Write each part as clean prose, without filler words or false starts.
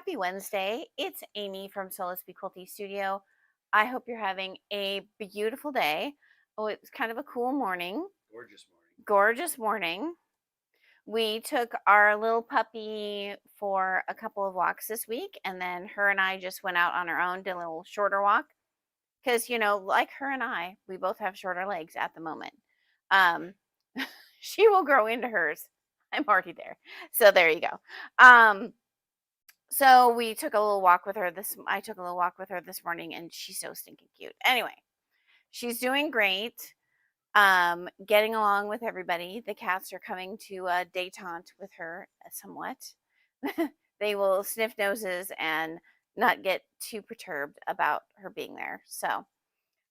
Happy Wednesday. It's Amy from Quilty Studio. I hope you're having a beautiful day. Oh, it's kind of a cool morning. Gorgeous morning. Gorgeous morning. We took our little puppy for a couple of walks this week, and then her and I just went out on our own, did a little shorter walk. Because, like her and I, we both have shorter legs at the moment. Um, she will grow into hers. I'm already there. So there you go. So we took a little walk with her I took a little walk with her this morning, and she's so stinking cute. Anyway, she's doing great. Getting along with everybody. The cats are coming to detente with her somewhat. They will sniff noses and not get too perturbed about her being there. So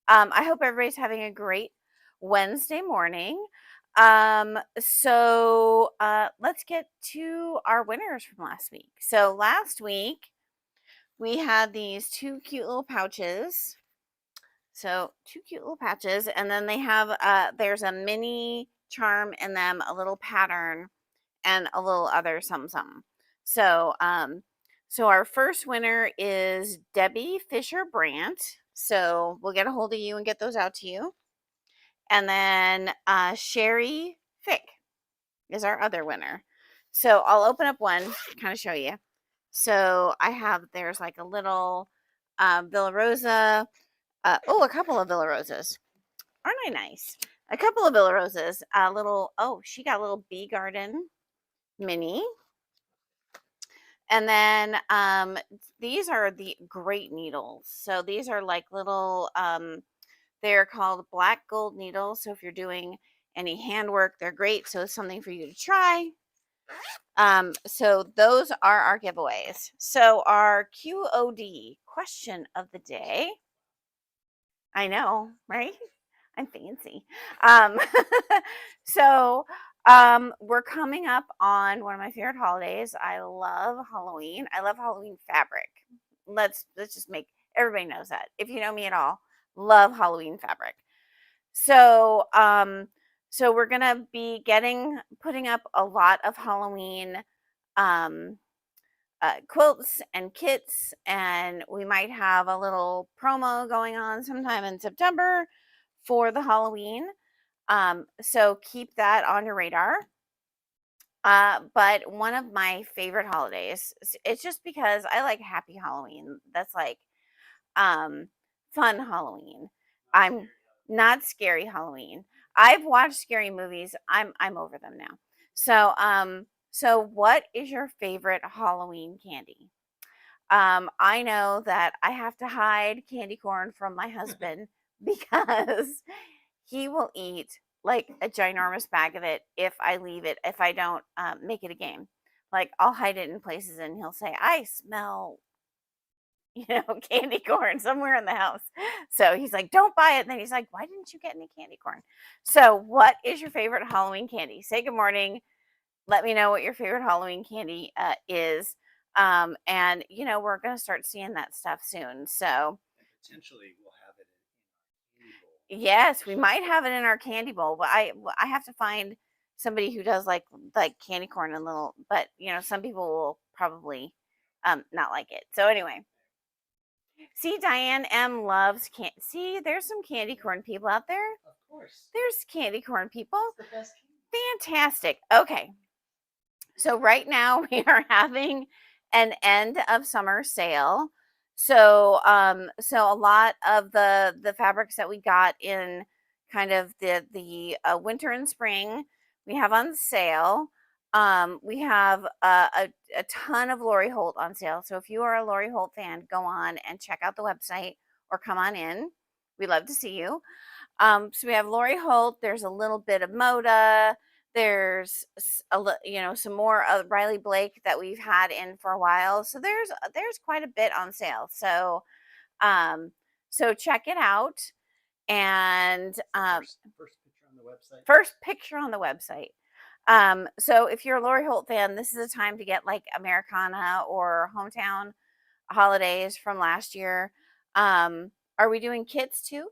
I hope everybody's having a great Wednesday morning. Let's get to our winners from last week. So last week we had these two cute little pouches. So two cute little patches, and then they have there's a mini charm in them, a little pattern, and a little other something. So our first winner is Debbie Fisher Brandt. So we'll get a hold of you and get those out to you. And then Sherry Fick is our other winner. So I'll open up one to kind of show you. So there's like a little Villa Rosa. A couple of Villa Rosas. Aren't I nice? A couple of Villa Rosas. She got a little bee garden mini. And then these are the great needles. So these are like little, they're called black gold needles. So if you're doing any handwork, they're great. So it's something for you to try. So those are our giveaways. So our QOD question of the day. I know, right? I'm fancy. Um, so we're coming up on one of my favorite holidays. I love Halloween. I love Halloween fabric. Let's just make everybody knows that. If you know me at all, love Halloween fabric. So so we're gonna be putting up a lot of Halloween um quilts and kits, and we might have a little promo going on sometime in September for the Halloween. So keep that on your radar. But one of my favorite holidays, it's just because I like happy Halloween. That's like um fun Halloween. I'm not scary Halloween. I've watched scary movies. I'm over them now. So what is your favorite Halloween candy? I know that I have to hide candy corn from my husband because he will eat like a ginormous bag of it if I don't make it a game. Like I'll hide it in places and he'll say, I smell, candy corn somewhere in the house. So he's like, don't buy it. And then he's like, why didn't you get any candy corn? So what is your favorite Halloween candy? Say good morning. Let me know what your favorite Halloween candy is. And we're gonna start seeing that stuff soon. So And potentially we'll have it in our candy bowl. yes, we might have it in our candy bowl, but I have to find somebody who does like candy corn and little. But some people will probably not like it. So anyway, see, Diane M loves see. There's some candy corn people out there. Of course. There's candy corn people. It's the best candy. Fantastic. Okay. So right now we are having an end of summer sale. So a lot of the fabrics that we got in kind of the winter and spring we have on sale. We have a ton of Lori Holt on sale. So if you are a Lori Holt fan, go on and check out the website or come on in. We'd love to see you. So we have Lori Holt. There's a little bit of Moda. There's some more of Riley Blake that we've had in for a while. So there's quite a bit on sale. So check it out. And First picture on the website. first picture on the website. So if you're a Lori Holt fan, this is a time to get like Americana or Hometown Holidays from last year. Are we doing kits too?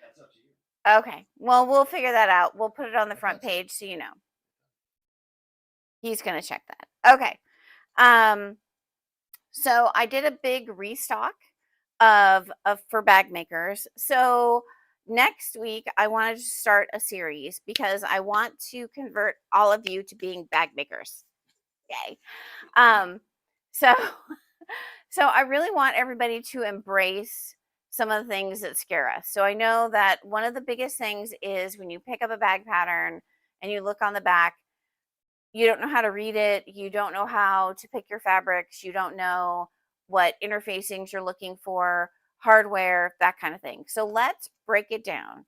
That's up to you. Okay. Well, we'll figure that out. We'll put it on the front page so you know. He's going to check that. Okay. Um, so I did a big restock of for bag makers. So next week I wanted to start a series because I want to convert all of you to being bag makers. Yay. Um, so so I really want everybody to embrace some of the things that scare us. So I know that one of the biggest things is when you pick up a bag pattern and you look on the back, you don't know how to read it, you don't know how to pick your fabrics, you don't know what interfacings you're looking for, hardware, that kind of thing. So let's break it down.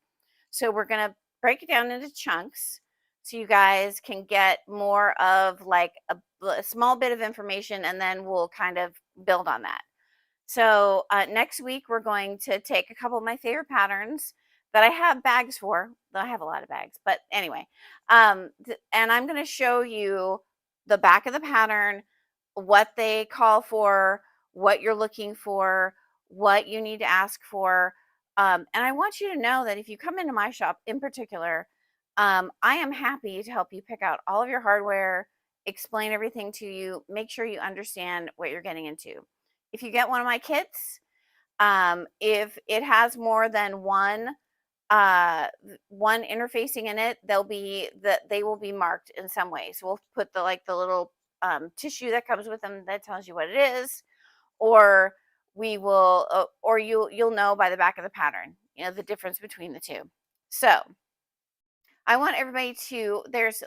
So we're going to break it down into chunks so you guys can get more of like a small bit of information, and then we'll kind of build on that. So next week, we're going to take a couple of my favorite patterns that I have bags for. I have a lot of bags, but anyway. And I'm going to show you the back of the pattern, what they call for, what you're looking for, what you need to ask for. And I want you to know that if you come into my shop in particular, I am happy to help you pick out all of your hardware, explain everything to you, make sure you understand what you're getting into. If you get one of my kits, if it has more than one interfacing in it, they will be marked in some way. So we'll put the little tissue that comes with them that tells you what it is, or we will or you'll know by the back of the pattern, the difference between the two. So I want everybody to there's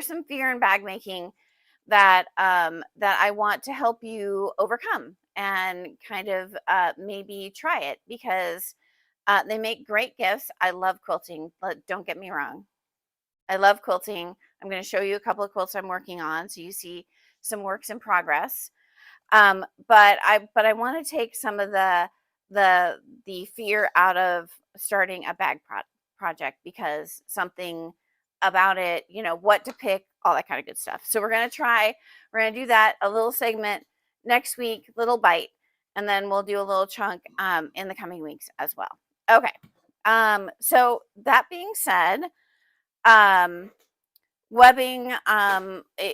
some fear in bag making that that I want to help you overcome and kind of maybe try it because they make great gifts. I love quilting, but don't get me wrong. I love quilting. I'm going to show you a couple of quilts I'm working on so you see some works in progress. But I want to take some of the the fear out of starting a bag project because something about it, what to pick, all that kind of good stuff. So we're gonna do that, a little segment next week, little bite, and then we'll do a little chunk in the coming weeks as well. Okay. So that being said, um webbing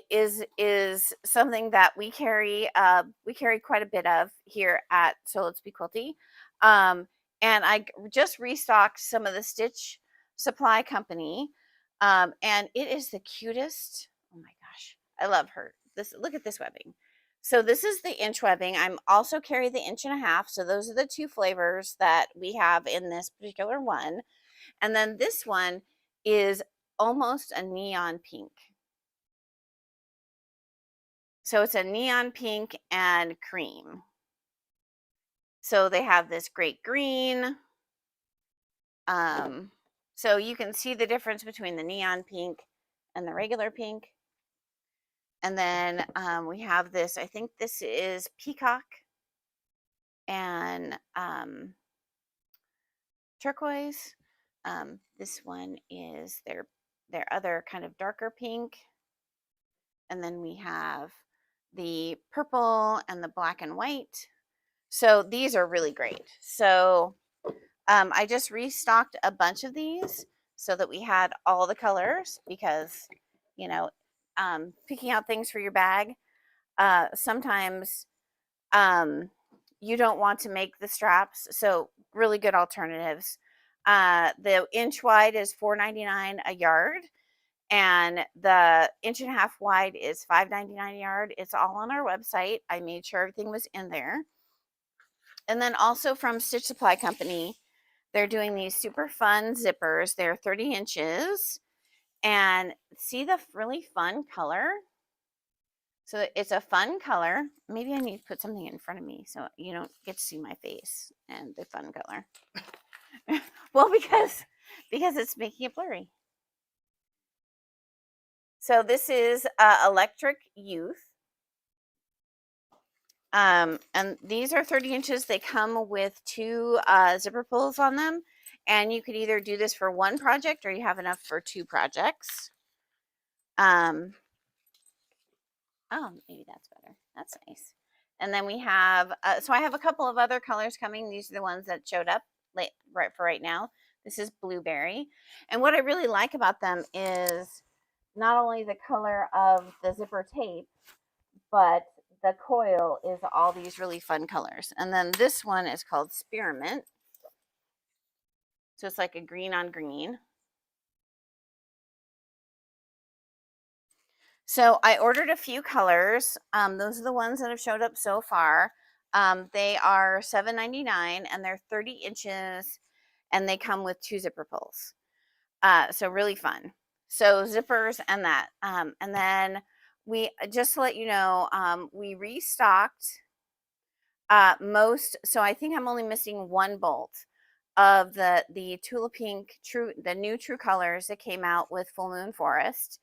is something that we carry quite a bit of here at So Let's Be Quilty. And just restocked some of the Stitch Supply Company, and it is the cutest. Oh my gosh, I love her. Look at this webbing. So this is the inch webbing. I'm also carry the 1.5 inch, so those are the two flavors that we have in this particular one. And then this one is almost a neon pink. So it's a neon pink and cream. So they have this great green. So you can see the difference between the neon pink and the regular pink. And then we have this, I think this is peacock and turquoise. This one is their other kind of darker pink. And then we have the purple and the black and white. So these are really great. So I just restocked a bunch of these so that we had all the colors because, you know, picking out things for your bag, sometimes you don't want to make the straps. So really good alternatives. The inch wide is $4.99 a yard, and the 1.5 inch wide is $5.99 a yard. It's all on our website. I made sure everything was in there. And then also from Stitch Supply Company, they're doing these super fun zippers. They're 30 inches. And see the really fun color? So it's a fun color. Maybe I need to put something in front of me so you don't get to see my face and the fun color. Well, because it's making it blurry. So this is Electric Youth. And these are 30 inches. They come with two zipper pulls on them. And you could either do this for one project or you have enough for two projects. Oh, maybe that's better. That's nice. And then we have, so I have a couple of other colors coming. These are the ones that showed up right now. This is blueberry. And what I really like about them is not only the color of the zipper tape, but the coil is all these really fun colors. And then this one is called Spearmint. So it's like a green on green. So I ordered a few colors. Those are the ones that have showed up so far. They are $7.99 and they're 30 inches and they come with 2 zipper pulls. So really fun. So zippers and that. And then we, just to let you know, we restocked most. So I think I'm only missing 1 bolt of the Tula Pink the new True Colors that came out with Full Moon Forest.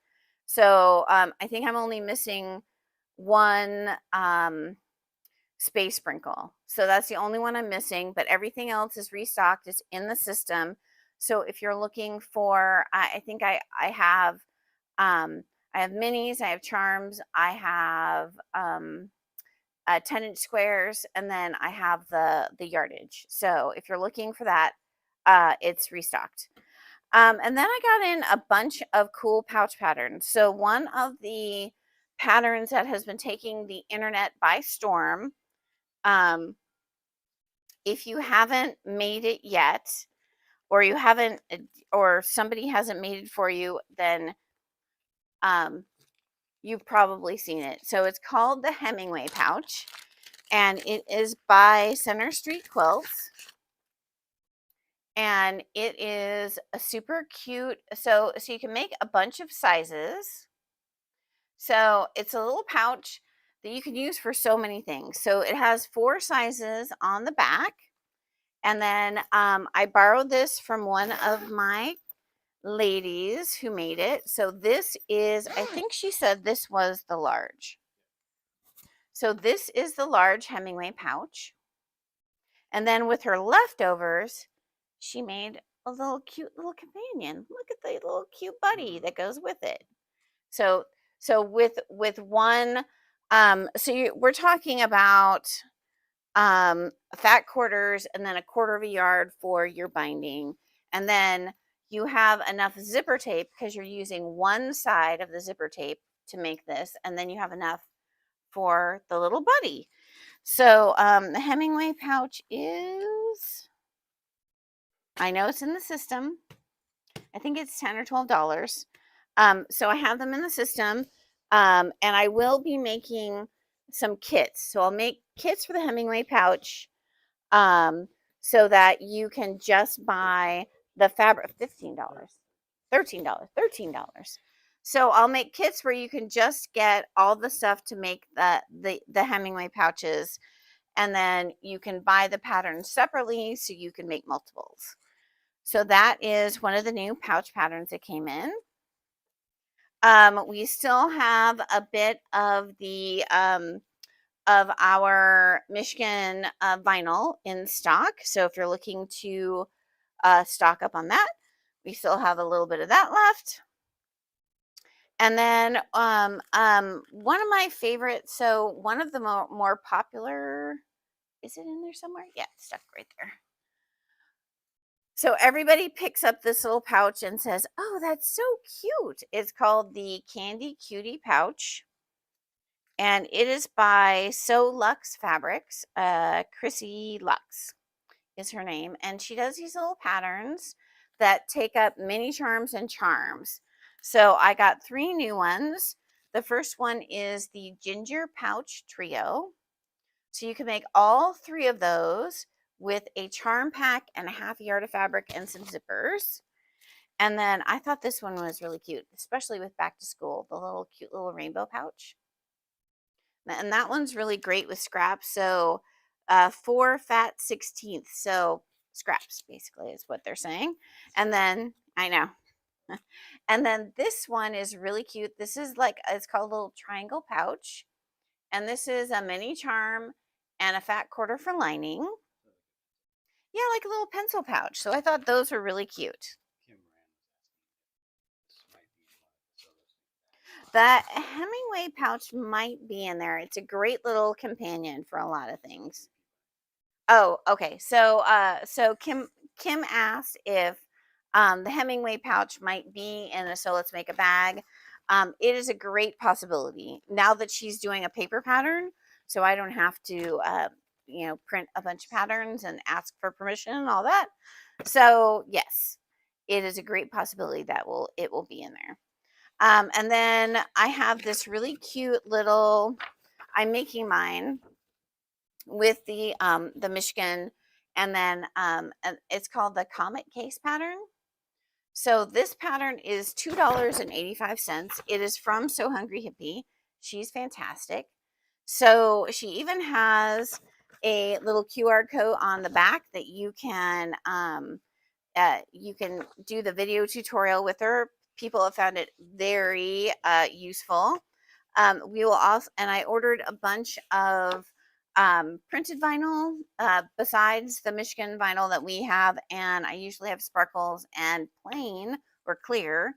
So I think I'm only missing 1 Space Sprinkle. So that's the only one I'm missing, but everything else is restocked. It's in the system. So if you're looking for, I think I have minis, I have charms, I have 10-inch squares, and then I have the yardage. So if you're looking for that, it's restocked. And then I got in a bunch of cool pouch patterns. So one of the patterns that has been taking the internet by storm, if you haven't made it yet, or you haven't, or somebody hasn't made it for you, then you've probably seen it. So it's called the Hemingway pouch, and it is by Center Street Quilts. And it is a super cute. So you can make a bunch of sizes. So it's a little pouch that you can use for so many things. So it has 4 sizes on the back. And then I borrowed this from one of my ladies who made it. So this is, I think she said this was the large. So this is the large Hemingway pouch. And then with her leftovers, she made a little cute little companion. Look at the little cute buddy that goes with it. So with one, we're talking about fat quarters and then 1/4 of a yard for your binding, and then you have enough zipper tape because you're using one side of the zipper tape to make this, and then you have enough for the little buddy. So the Hemingway pouch is, I know it's in the system. I think it's $10 or $12. So I have them in the system, and I will be making some kits. So I'll make kits for the Hemingway pouch, so that you can just buy the fabric. $15, $13. So I'll make kits where you can just get all the stuff to make the Hemingway pouches, and then you can buy the patterns separately so you can make multiples. So that is one of the new pouch patterns that came in. We still have a bit of the of our Michigan vinyl in stock. So if you're looking to stock up on that, we still have a little bit of that left. And then one of my favorites, so one of the more popular, is it in there somewhere? Yeah, it's stuck right there. So everybody picks up this little pouch and says, "Oh, that's so cute." It's called the Candy Cutie pouch. And it is by So Luxe Fabrics. Chrissy Lux is her name. And she does these little patterns that take up mini charms and charms. So I got 3 new ones. The first one is the Ginger Pouch Trio. So you can make all 3 of those with a charm pack and a half yard of fabric and some zippers. And then I thought this one was really cute, especially with back to school, the little cute little rainbow pouch. And that one's really great with scraps. So 4 fat 16ths. So scraps basically is what they're saying. And then I know. And then this one is really cute. This is like, it's called a little triangle pouch. And this is a mini charm and a fat quarter for lining. Yeah, like a little pencil pouch. So I thought those were really cute. That Hemingway pouch might be in there. It's a great little companion for a lot of things. Oh, okay. So Kim asked if The Hemingway pouch might be in a So Let's Make a Bag. It is a great possibility now that she's doing a paper pattern, so I don't have to, print a bunch of patterns and ask for permission and all that. So yes, it is a great possibility that it will be in there. And then I have this really cute little. I'm making mine with the Michigan, and then and it's called the Comet Case pattern. So this pattern is $2.85. It is from So Hungry Hippie. She's fantastic. So she even has a little QR code on the back that you can do the video tutorial with her. People have found it very useful. We will also, and I ordered a bunch of printed vinyl besides the Michigan vinyl that we have, and I usually have sparkles and plain or clear.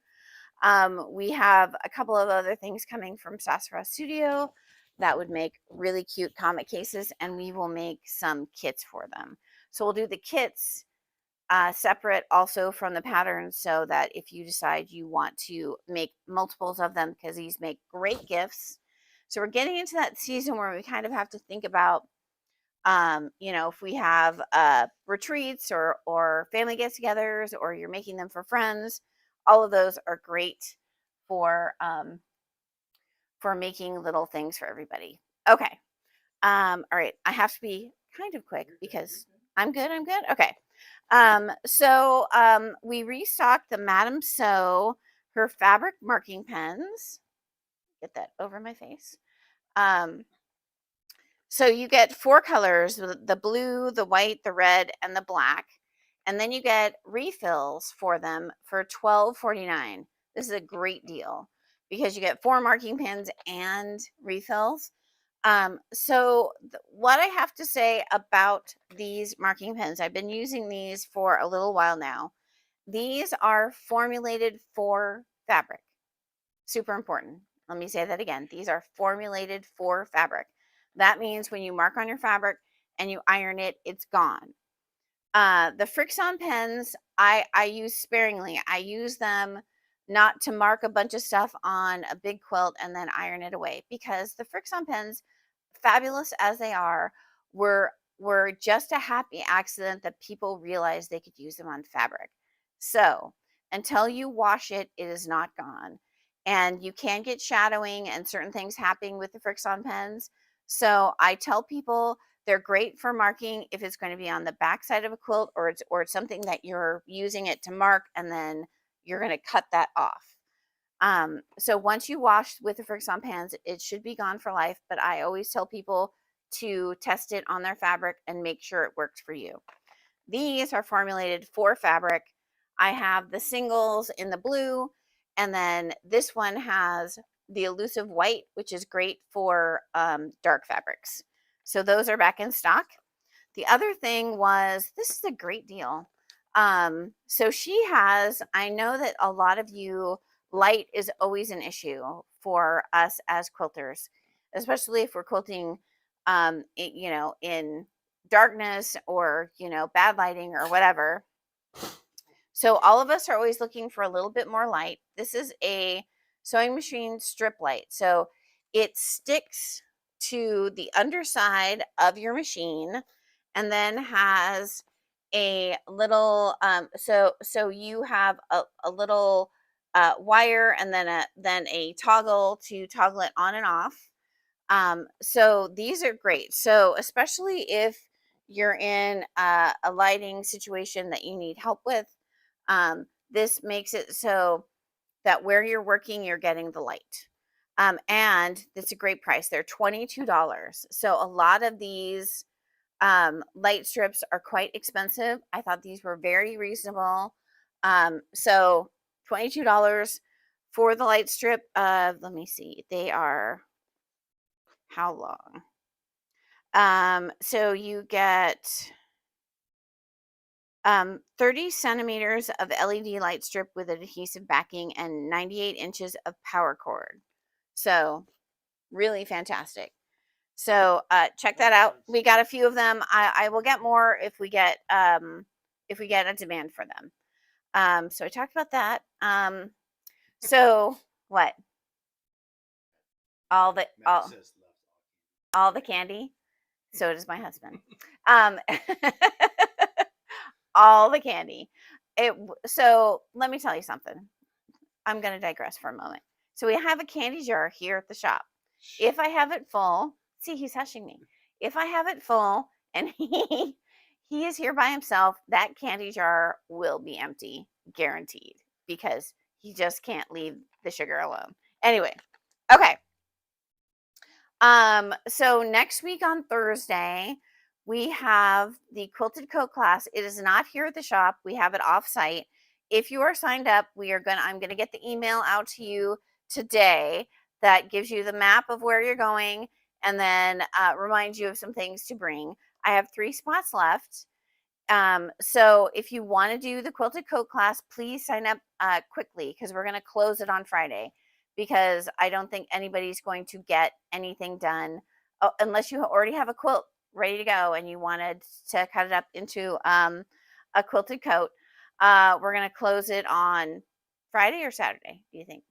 We have a couple of other things coming from Sassafras Studio that would make really cute comic cases, and we will make some kits for them. So we'll do the kits separate also from the patterns, so that if you decide you want to make multiples of them, because these make great gifts. So we're getting into that season where we kind of have to think about, if we have retreats or family get-togethers, or you're making them for friends, all of those are great for making little things for everybody. Okay. All right. I have to be kind of quick because I'm good. I'm good. Okay. We restocked the Madame So, her fabric marking pens. Get that over my face. So you get 4 colors: the blue, the white, the red, and the black. And then you get refills for them for $12.49. This is a great deal because you get 4 marking pens and refills. What I have to say about these marking pens, I've been using these for a little while now. These are formulated for fabric. Super important. Let me say that again. These are formulated for fabric. That means when you mark on your fabric and you iron it, it's gone. The Frixion pens, I use sparingly. I use them not to mark a bunch of stuff on a big quilt and then iron it away, because the Frixion pens, fabulous as they are, were just a happy accident that people realized they could use them on fabric. So until you wash it, it is not gone. And you can get shadowing and certain things happening with the Frixion pens. So I tell people they're great for marking if it's going to be on the back side of a quilt, or it's something that you're using it to mark and then you're going to cut that off. So once you wash with the Frixion pans, it should be gone for life. But I always tell people to test it on their fabric and make sure it works for you. These are formulated for fabric. I have the singles in the blue, and then this one has the elusive white, which is great for dark fabrics. So those are back in stock. The other thing was, this is a great deal. So she has, I know that a lot of you, light is always an issue for us as quilters, especially if we're quilting, in darkness or, bad lighting or whatever. So all of us are always looking for a little bit more light. This is a sewing machine strip light. So it sticks to the underside of your machine and then has a little so you have a little wire, and then a toggle to toggle it on and off. So these are great. So especially if you're in a lighting situation that you need help with, this makes it so that where you're working, you're getting the light. And it's a great price. They're $22. So a lot of these light strips are quite expensive. I thought these were very reasonable. So $22 for the light strip. Let me see. They are how long? So you get 30 centimeters of LED light strip with adhesive backing and 98 inches of power cord. So really fantastic. So check that out. We got a few of them. I will get more if we get a demand for them. So I talked about that. So what? All the Matt says loves all the candy. So does my husband. Um, all the candy. So let me tell you something. I'm going to digress for a moment. So we have a candy jar here at the shop. If I have it full, see, he's hushing me. If I have it full and he is here by himself, that candy jar will be empty, guaranteed, because he just can't leave the sugar alone. Anyway, okay. So next week on Thursday, we have the quilted coat class. It is not here at the shop. We have it off site. If you are signed up, I'm gonna get the email out to you today that gives you the map of where you're going and then reminds you of some things to bring. I have 3 spots left. So if you want to do the quilted coat class, please sign up quickly because we're going to close it on Friday because I don't think anybody's going to get anything done unless you already have a quilt ready to go and you wanted to cut it up into a quilted coat. We're going to close it on Friday or Saturday, do you think?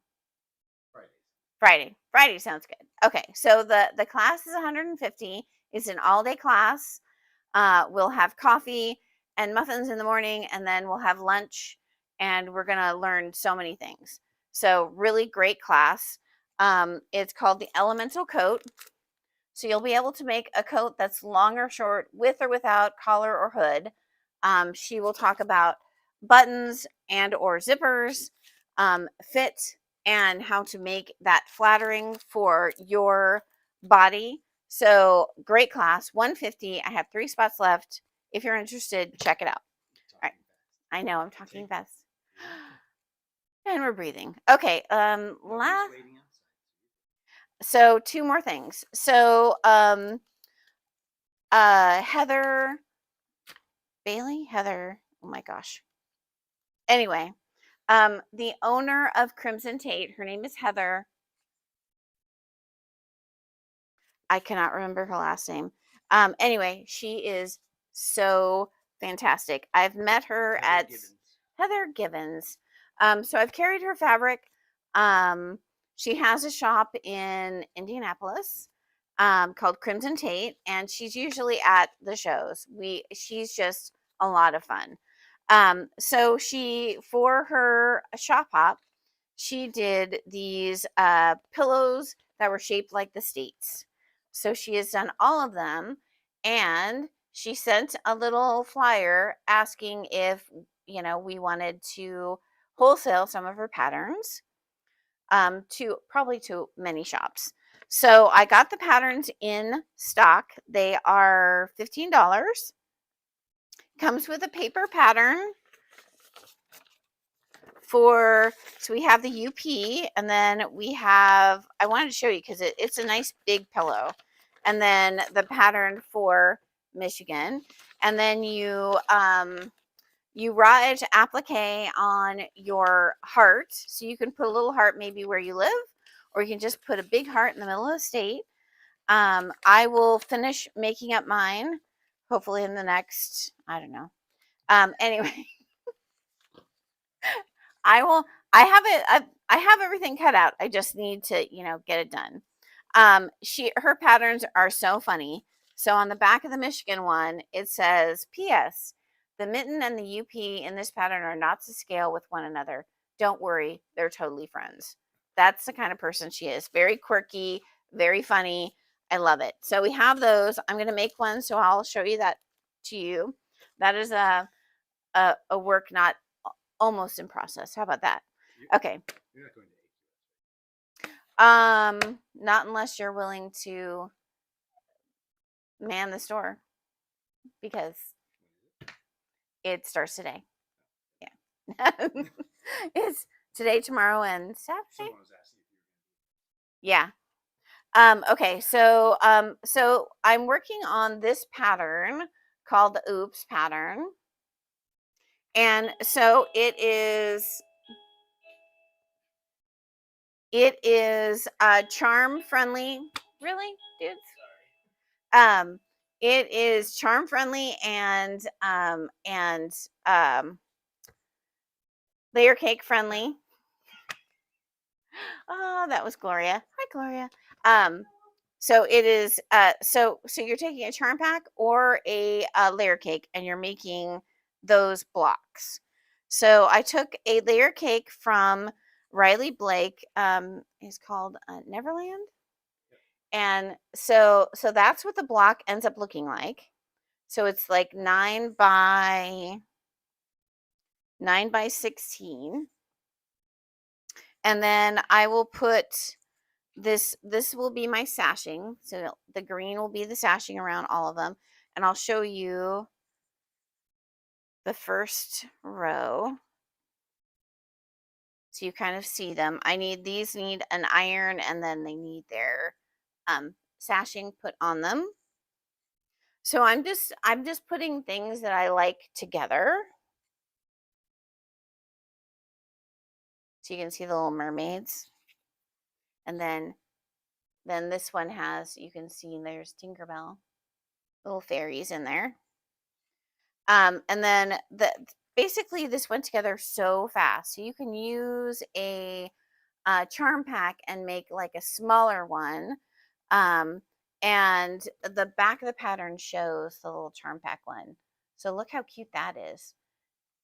Fridays. Friday sounds good. Okay, so the class is 150. It's an all-day class. We'll have coffee and muffins in the morning, and then we'll have lunch, and we're going to learn so many things. So really great class. It's called the Elemental Coat. So you'll be able to make a coat that's long or short, with or without collar or hood. She will talk about buttons and or zippers, fit, and how to make that flattering for your body. So great class, 150. I have 3 spots left. If you're interested, check it out. All right. I know I'm talking fast. And we're breathing. Okay. So 2 more things. So Heather Bailey, oh my gosh. Anyway, the owner of Crimson Tate, her name is Heather. I cannot remember her last name. Anyway, she is so fantastic. I've met her at Heather Givens. So I've carried her fabric. She has a shop in Indianapolis called Crimson Tate, and she's usually at the shows. She's just a lot of fun. So for her shop hop, she did these pillows that were shaped like the states. So she has done all of them, and she sent a little flyer asking if we wanted to wholesale some of her patterns to many shops. So I got the patterns in stock. They are $15. Comes with a paper pattern so we have the UP, and then I wanted to show you because it's a nice big pillow, and then the pattern for Michigan, and then you write applique on your heart, so you can put a little heart maybe where you live, or you can just put a big heart in the middle of the state. I will finish making up mine, hopefully in the next, I don't know. Anyway, I have everything cut out. I just need to, get it done. Her patterns are so funny. So on the back of the Michigan one, it says, P.S. The mitten and the UP in this pattern are not to scale with one another. Don't worry, they're totally friends. That's the kind of person she is. Very quirky, very funny. I love it. So we have those. I'm going to make one, so I'll show you that to you. That is a work not almost in process. How about that? Okay. You're not going to Not unless you're willing to man the store because it starts today. Yeah. It's today, tomorrow, and Saturday. Someone was asking if Yeah. Okay, so I'm working on this pattern called the Oops pattern. And so it is charm friendly. Really, dudes? It is charm friendly and layer cake friendly. Oh, that was Gloria. Hi, Gloria. So it is. So you're taking a charm pack or a layer cake, and you're making those blocks. So I took a layer cake from Riley Blake. It's called Neverland, and so that's what the block ends up looking like. So it's like 9 by 16, and then I will put this will be my sashing. So the green will be the sashing around all of them, and I'll show you the first row so you kind of see them. These need an iron, and then they need their sashing put on them. So I'm just putting things that I like together. So you can see the little mermaids. And then this one has, you can see there's Tinkerbell, little fairies in there. And then basically this went together so fast. So you can use a charm pack and make like a smaller one. And the back of the pattern shows the little charm pack one. So look how cute that is.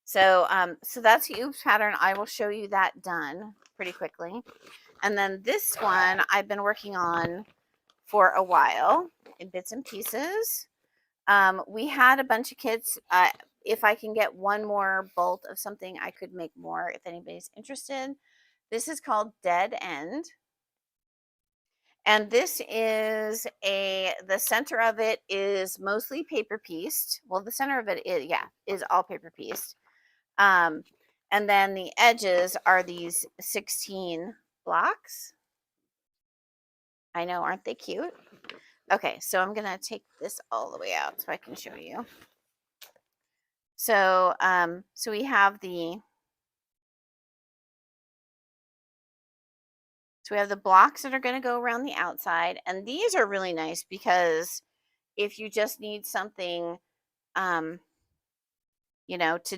So so that's the oops pattern. I will show you that done pretty quickly. And then this one I've been working on for a while in bits and pieces. We had a bunch of kids. If I can get one more bolt of something, I could make more if anybody's interested. This is called Dead End. And this is the center of it is mostly paper pieced. Well, the center of it is all paper pieced. And then the edges are these 16 blocks. I know, aren't they cute? Okay, so I'm gonna take this all the way out so I can show you. So so we have the blocks that are going to go around the outside, and these are really nice because if you just need something to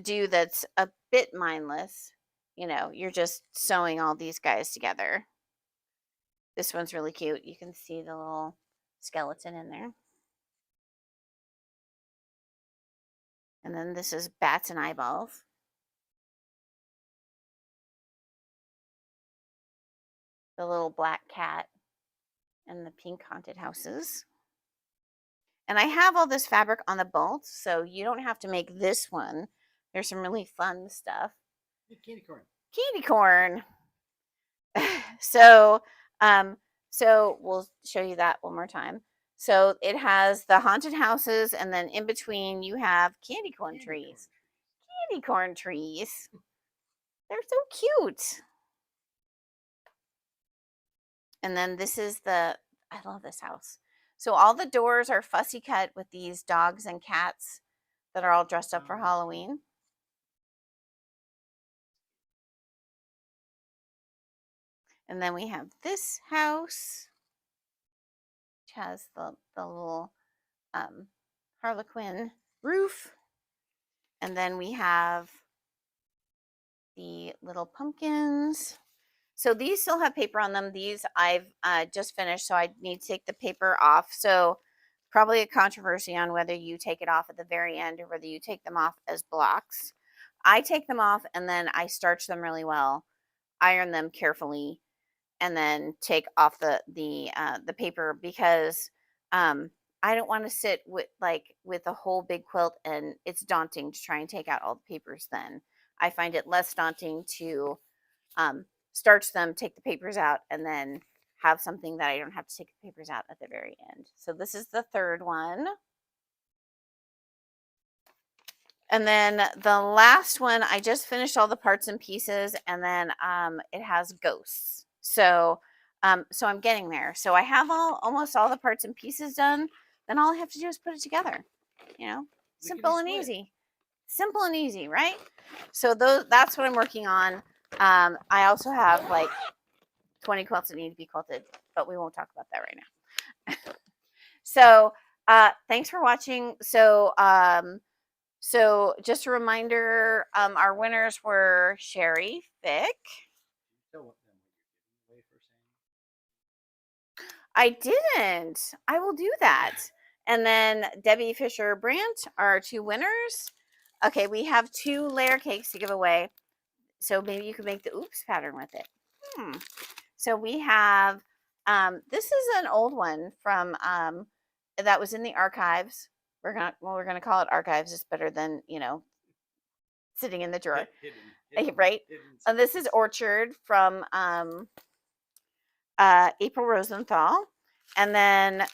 do that's a bit mindless, you're just sewing all these guys together. This one's really cute. You can see the little skeleton in there. And then this is bats and eyeballs. The little black cat and the pink haunted houses. And I have all this fabric on the bolts, so you don't have to make this one. There's some really fun stuff. Candy corn. Candy corn. So we'll show you that one more time. So it has the haunted houses, and then in between you have candy corn trees. Candy corn trees. They're so cute. And then this is I love this house. So all the doors are fussy cut with these dogs and cats that are all dressed up for Halloween. And then we have this house, which has the little Harlequin roof. And then we have the little pumpkins. So these still have paper on them. These I've just finished, so I need to take the paper off. So probably a controversy on whether you take it off at the very end or whether you take them off as blocks. I take them off and then I starch them really well, iron them carefully, and then take off the paper because I don't want to sit with a whole big quilt, and it's daunting to try and take out all the papers. Then I find it less daunting to starch them, take the papers out, and then have something that I don't have to take the papers out at the very end. So this is the third one. And then the last one, I just finished all the parts and pieces, and then it has ghosts. So so I'm getting there. So I have almost all the parts and pieces done. Then all I have to do is put it together. Simple and easy. Simple and easy, right? So that's what I'm working on. I also have like 20 quilts that need to be quilted, but we won't talk about that right now. So thanks for watching. So So just a reminder, our winners were Sherry Fick. Tell them what you're giving away for saying. I didn't. I will do that. And then Debbie Fisher Brandt are 2 winners. Okay, we have 2 layer cakes to give away. So maybe you could make the oops pattern with it. So we have, this is an old one from, that was in the archives. We're gonna call it archives. It's better than, sitting in the drawer. Hidden, Right? hidden This is Orchard from April Rosenthal. And then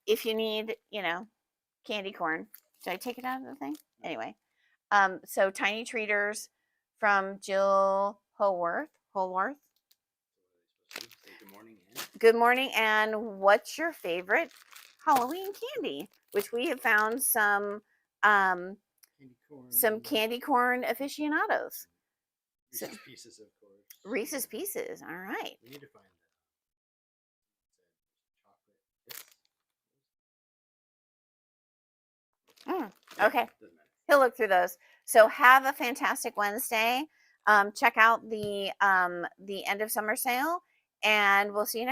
if you need, candy corn, did I take it out of the thing? Anyway, so Tiny Treaters from Jill Holworth. Say good morning and Good morning, and what's your favorite Halloween candy? Which we have found some candy corn. candy corn aficionados. Reese's Pieces, of course. Reese's Pieces. All right. We need to find chocolate. Okay. Doesn't matter. He'll look through those. So have a fantastic Wednesday. Check out the end of summer sale, and we'll see you next.